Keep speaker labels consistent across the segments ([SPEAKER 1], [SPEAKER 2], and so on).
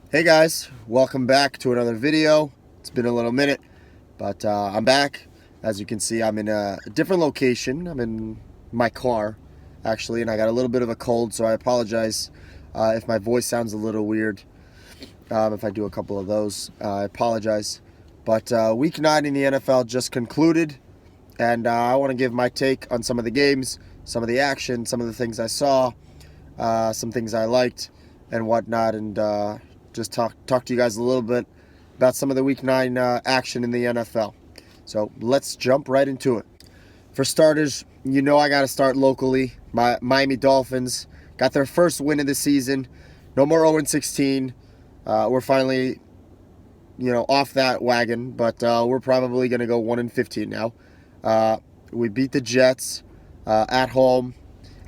[SPEAKER 1] Hey guys, welcome back to another video. It's been a little minute, but I'm back. As you can see, I'm in a different location. I'm in my car, actually, and I got a little bit of a cold, so I apologize if my voice sounds a little weird. If I do a couple of those, I apologize. But week 9 in the NFL just concluded, and I want to give my take on some of the games, some of the action, some of the things I saw, some things I liked, and whatnot, and just talk to you guys a little bit about some of the Week 9 action in the NFL. So let's jump right into it. For starters, you know I got to start locally. My Miami Dolphins got their first win of the season. No more 0-16. We're finally, off that wagon, but we're probably going to go 1-15 now. We beat the Jets at home.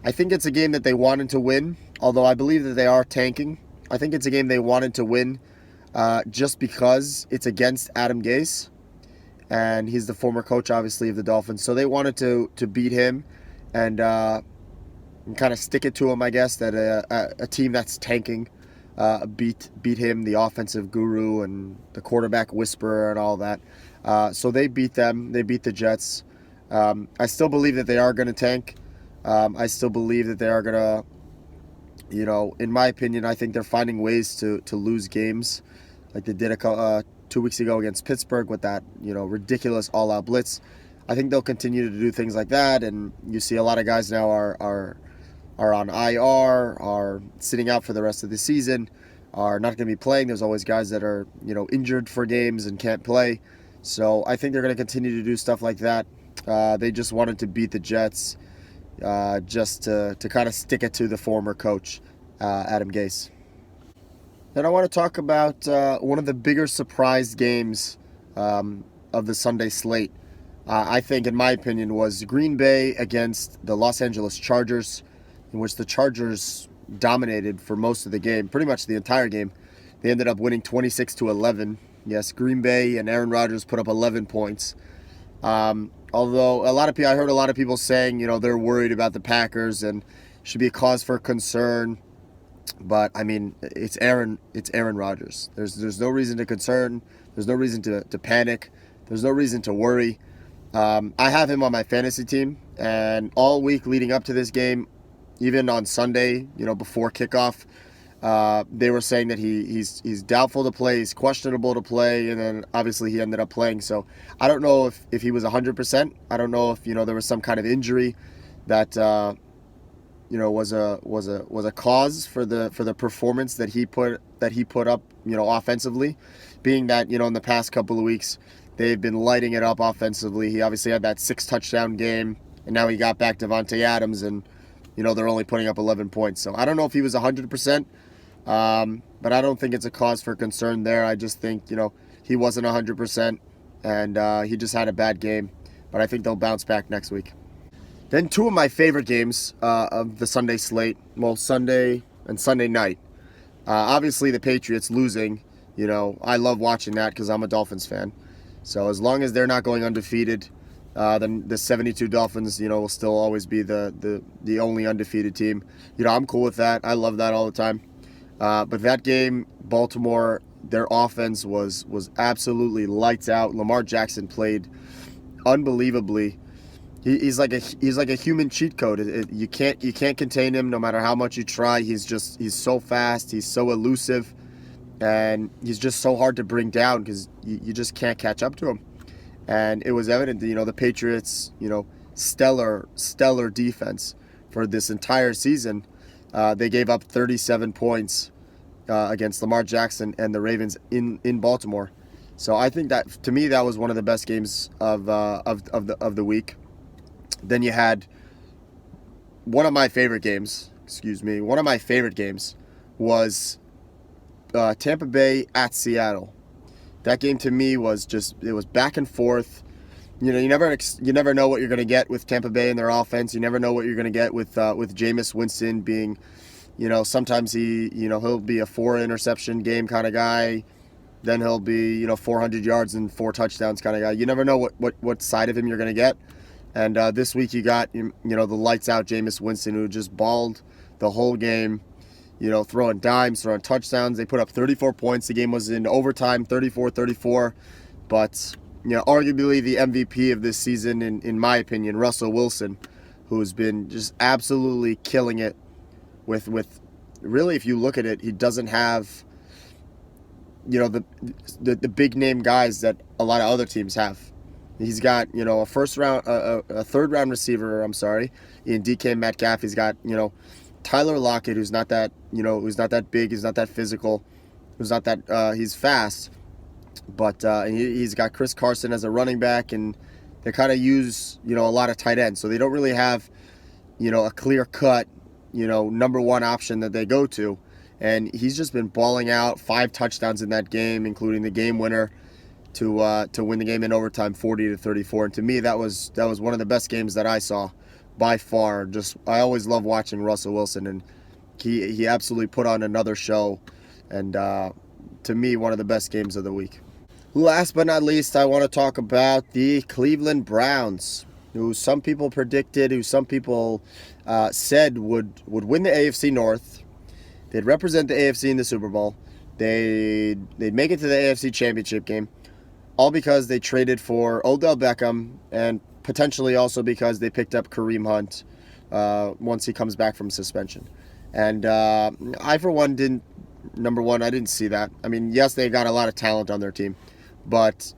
[SPEAKER 1] I think it's a game that they wanted to win, although I believe that they are tanking. I think it's a game they wanted to win just because it's against Adam Gase, and he's the former coach, obviously, of the Dolphins. So they wanted to beat him and kind of stick it to him, I guess, that a team that's tanking beat him, the offensive guru and the quarterback whisperer and all that. So they beat them. They beat the Jets. I still believe that they are going to tank. I still believe that they are going to, in my opinion, I think they're finding ways to lose games like they did 2 weeks ago against Pittsburgh with that, ridiculous all-out blitz. I think they'll continue to do things like that, and you see a lot of guys now are on IR, are sitting out for the rest of the season, are not going to be playing. There's always guys that are, injured for games and can't play. So I think they're going to continue to do stuff like that. They just wanted to beat the Jets just to kind of stick it to the former coach, Adam Gase. Then I want to talk about one of the bigger surprise games of the Sunday slate. I think, in my opinion, was Green Bay against the Los Angeles Chargers, in which the Chargers dominated for most of the game, pretty much the entire game. They ended up winning 26-11. Yes, Green Bay and Aaron Rodgers put up 11 points. Although I heard a lot of people saying, they're worried about the Packers and should be a cause for concern. But I mean, it's Aaron Rodgers. There's no reason to concern. There's no reason to panic. There's no reason to worry. I have him on my fantasy team, and all week leading up to this game, even on Sunday, before kickoff, they were saying that he's doubtful to play, he's questionable to play, and then obviously he ended up playing. So I don't know if he was 100%. I don't know if there was some kind of injury that was a cause for the performance that he put up, offensively, being that in the past couple of weeks they've been lighting it up offensively. He obviously had that 6 touchdown game, and now he got back Davante Adams, and they're only putting up 11 points. So I don't know if he was 100%, but I don't think it's a cause for concern there. I just think he wasn't 100%, and he just had a bad game. But I think they'll bounce back next week. Then two of my favorite games of the Sunday slate, well, Sunday and Sunday night. Obviously, the Patriots losing, I love watching that because I'm a Dolphins fan. So as long as they're not going undefeated, then the 72 Dolphins, will still always be the only undefeated team. I'm cool with that. I love that all the time. But that game, Baltimore, their offense was absolutely lights out. Lamar Jackson played unbelievably. He's like a human cheat code. You can't contain him no matter how much you try. He's so fast. He's so elusive, and he's just so hard to bring down because you just can't catch up to him. And it was evident that the Patriots, stellar defense for this entire season. They gave up 37 points against Lamar Jackson and the Ravens in Baltimore. So I think that, to me, that was one of the best games of the week. Then you had one of my favorite games. One of my favorite games was Tampa Bay at Seattle. That game to me was it was back and forth. You never know what you're going to get with Tampa Bay and their offense. You never know what you're going to get with Jameis Winston being, sometimes he'll be a 4 interception game kind of guy. Then he'll be 400 yards and 4 touchdowns kind of guy. You never know what side of him you're going to get. And this week you got the lights out Jameis Winston, who just balled the whole game. throwing dimes, throwing touchdowns. They put up 34 points. The game was in overtime, 34-34. But, arguably the MVP of this season, in my opinion, Russell Wilson, who's been just absolutely killing it with really, if you look at it, he doesn't have, the big name guys that a lot of other teams have. He's got, a third round receiver, in DK Metcalf. He's got, Tyler Lockett, who's not that, who's not that big, he's not that physical, who's not that, he's fast. But he's got Chris Carson as a running back, and they kind of use, a lot of tight ends. So they don't really have, a clear-cut, number one option that they go to. And he's just been balling out, 5 touchdowns in that game, including the game winner to win the game in overtime, 40-34. And to me, that was one of the best games that I saw by far. I always love watching Russell Wilson, and he absolutely put on another show. And to me, one of the best games of the week. Last but not least, I want to talk about the Cleveland Browns, who some people predicted, who some people said would win the AFC North. They'd represent the AFC in the Super Bowl. They'd make it to the AFC Championship game, all because they traded for Odell Beckham, and potentially also because they picked up Kareem Hunt once he comes back from suspension. And I, for one, I didn't see that. I mean, yes, they got a lot of talent on their team, but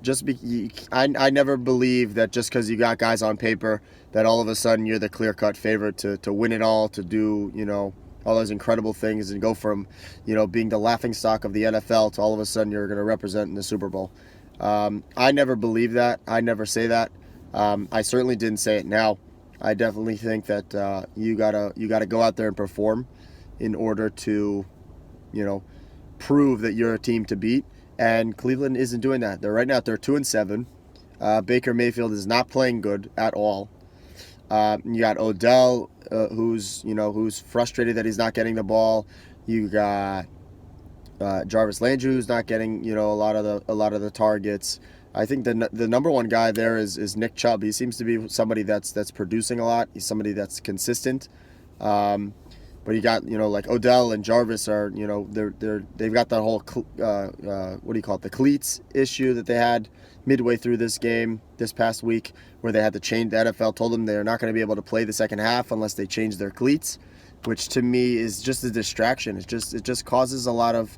[SPEAKER 1] I never believe that just because you got guys on paper that all of a sudden you're the clear-cut favorite to win it all, to do, all those incredible things and go from, being the laughingstock of the NFL to all of a sudden you're going to represent in the Super Bowl. I never believe that. I never say that. I certainly didn't say it now. I definitely think that you gotta go out there and perform in order to, prove that you're a team to beat. And Cleveland isn't doing that. They're 2-7. Baker Mayfield is not playing good at all. You got Odell, who's frustrated that he's not getting the ball. You got Jarvis Landry, who's not getting a lot of the targets. I think the number one guy there is Nick Chubb. He seems to be somebody that's producing a lot. He's somebody that's consistent. But you got like Odell and Jarvis are they've got that whole the cleats issue that they had midway through this game this past week, where they had to change. The NFL told them they're not going to be able to play the second half unless they change their cleats, which to me is just a distraction. It just causes a lot of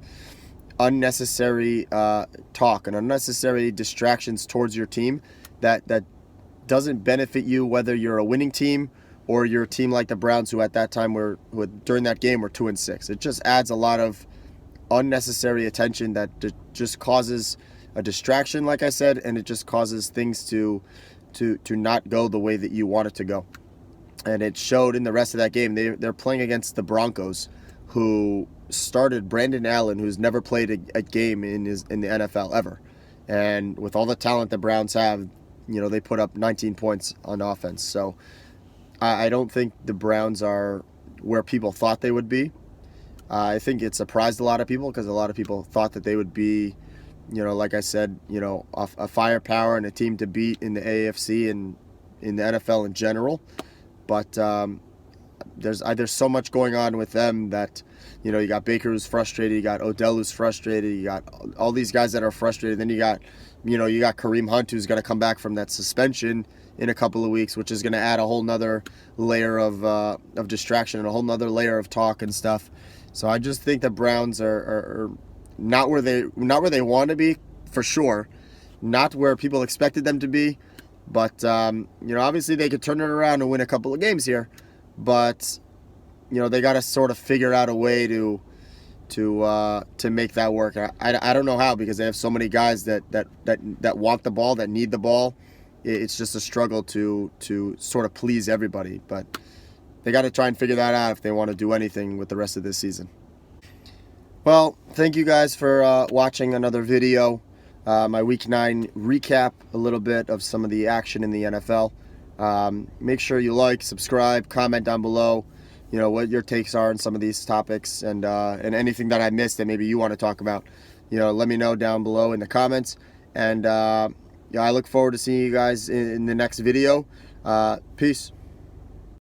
[SPEAKER 1] unnecessary talk and unnecessary distractions towards your team that doesn't benefit you, whether you're a winning team or you're a team like the Browns, who at that time during that game were 2-6. It just adds a lot of unnecessary attention that just causes a distraction, like I said, and it just causes things to not go the way that you want it to go. And it showed in the rest of that game. They're playing against the Broncos, who started Brandon Allen, who's never played a game in the NFL ever. And with all the talent the Browns have, they put up 19 points on offense. So I don't think the Browns are where people thought they would be. I think it surprised a lot of people, because a lot of people thought that they would be, like I said, a firepower and a team to beat in the AFC and in the NFL in general. But there's so much going on with them that, you got Baker who's frustrated, you got Odell who's frustrated, you got all these guys that are frustrated. Then you got Kareem Hunt, who's going to come back from that suspension in a couple of weeks, which is going to add a whole nother layer of distraction and a whole nother layer of talk and stuff. So I just think the Browns are not where they want to be, for sure, not where people expected them to be. But obviously they could turn it around and win a couple of games here, but they got to sort of figure out a way to make that work. I don't know how, because they have so many guys that want the ball, that need the ball. It's just a struggle to sort of please everybody, but they got to try and figure that out if they want to do anything with the rest of this season. Well, thank you guys for watching another video. My Week 9 recap, a little bit of some of the action in the NFL. Make sure you like, subscribe, comment down below, what your takes are on some of these topics, and anything that I missed that maybe you want to talk about. Let me know down below in the comments. And I look forward to seeing you guys in the next video. Peace.